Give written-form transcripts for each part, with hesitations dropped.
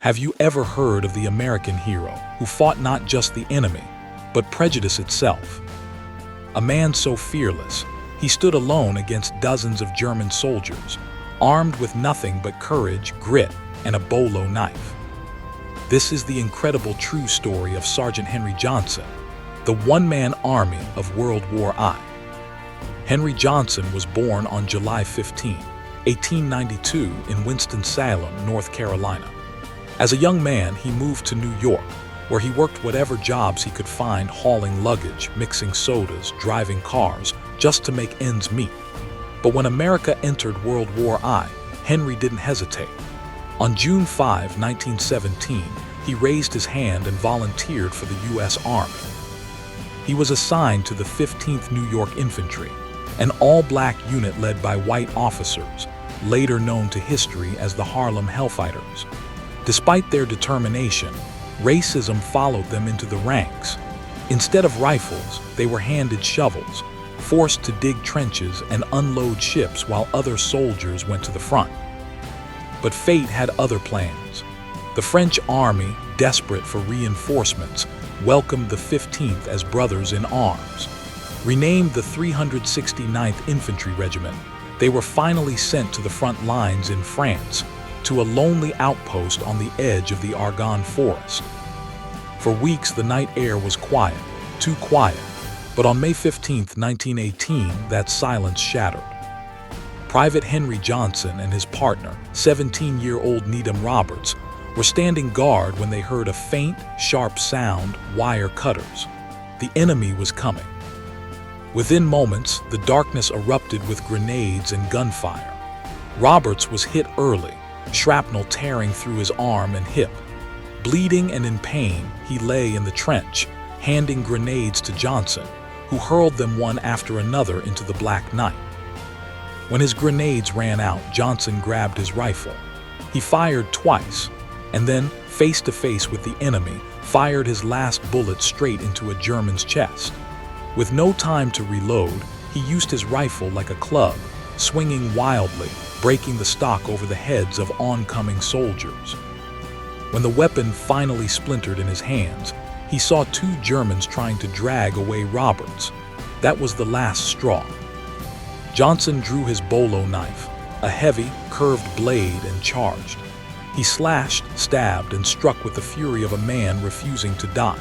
Have you ever heard of the American hero who fought not just the enemy, but prejudice itself? A man so fearless, he stood alone against dozens of German soldiers, armed with nothing but courage, grit, and a bolo knife. This is the incredible true story of Sergeant Henry Johnson, the one-man army of World War I. Henry Johnson was born on July 15, 1892 in Winston-Salem, North Carolina. As a young man, he moved to New York, where he worked whatever jobs he could find, hauling luggage, mixing sodas, driving cars, just to make ends meet. But when America entered World War I, Henry didn't hesitate. On June 5, 1917, he raised his hand and volunteered for the U.S. Army. He was assigned to the 15th New York Infantry, an all-black unit led by white officers, later known to history as the Harlem Hellfighters. Despite their determination, racism followed them into the ranks. Instead of rifles, they were handed shovels, forced to dig trenches and unload ships while other soldiers went to the front. But fate had other plans. The French army, desperate for reinforcements, welcomed the 15th as brothers in arms. Renamed the 369th Infantry Regiment, they were finally sent to the front lines in France, to a lonely outpost on the edge of the Argonne Forest. For weeks, the night air was quiet, too quiet, but on May 15, 1918, that silence shattered. Private Henry Johnson and his partner, 17-year-old Needham Roberts, were standing guard when they heard a faint, sharp sound, wire cutters. The enemy was coming. Within moments, the darkness erupted with grenades and gunfire. Roberts was hit early, shrapnel tearing through his arm and hip. Bleeding and in pain, he lay in the trench, handing grenades to Johnson, who hurled them one after another into the black night. When his grenades ran out, Johnson grabbed his rifle. He fired twice, and then, face to face with the enemy, fired his last bullet straight into a German's chest. With no time to reload, he used his rifle like a club, swinging wildly, breaking the stock over the heads of oncoming soldiers. When the weapon finally splintered in his hands, he saw two Germans trying to drag away Roberts. That was the last straw. Johnson drew his bolo knife, a heavy, curved blade, and charged. He slashed, stabbed, and struck with the fury of a man refusing to die.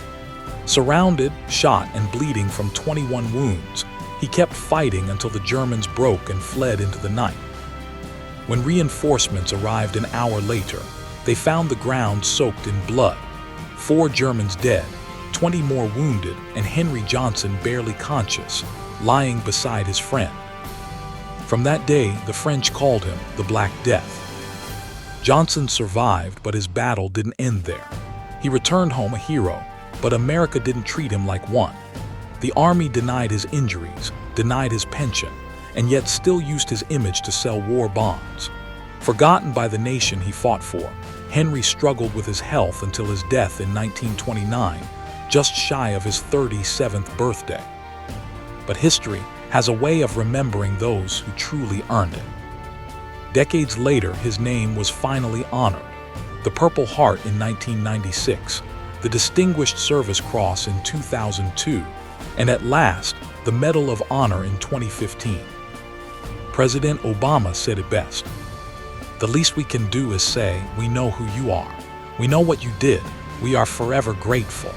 Surrounded, shot, and bleeding from 21 wounds, he kept fighting until the Germans broke and fled into the night. When reinforcements arrived an hour later, they found the ground soaked in blood. 4 Germans dead, 20 more wounded, and Henry Johnson barely conscious, lying beside his friend. From that day, the French called him the Black Death. Johnson survived, but his battle didn't end there. He returned home a hero, but America didn't treat him like one. The army denied his injuries, denied his pension, and yet still used his image to sell war bonds. Forgotten by the nation he fought for, Henry struggled with his health until his death in 1929, just shy of his 37th birthday. But history has a way of remembering those who truly earned it. Decades later, his name was finally honored. The Purple Heart in 1996, the Distinguished Service Cross in 2002, and at last, the Medal of Honor in 2015. President Obama said it best. "The least we can do is say, we know who you are. We know what you did. We are forever grateful."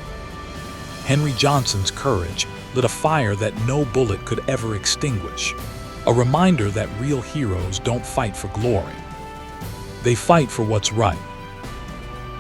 Henry Johnson's courage lit a fire that no bullet could ever extinguish. A reminder that real heroes don't fight for glory. They fight for what's right.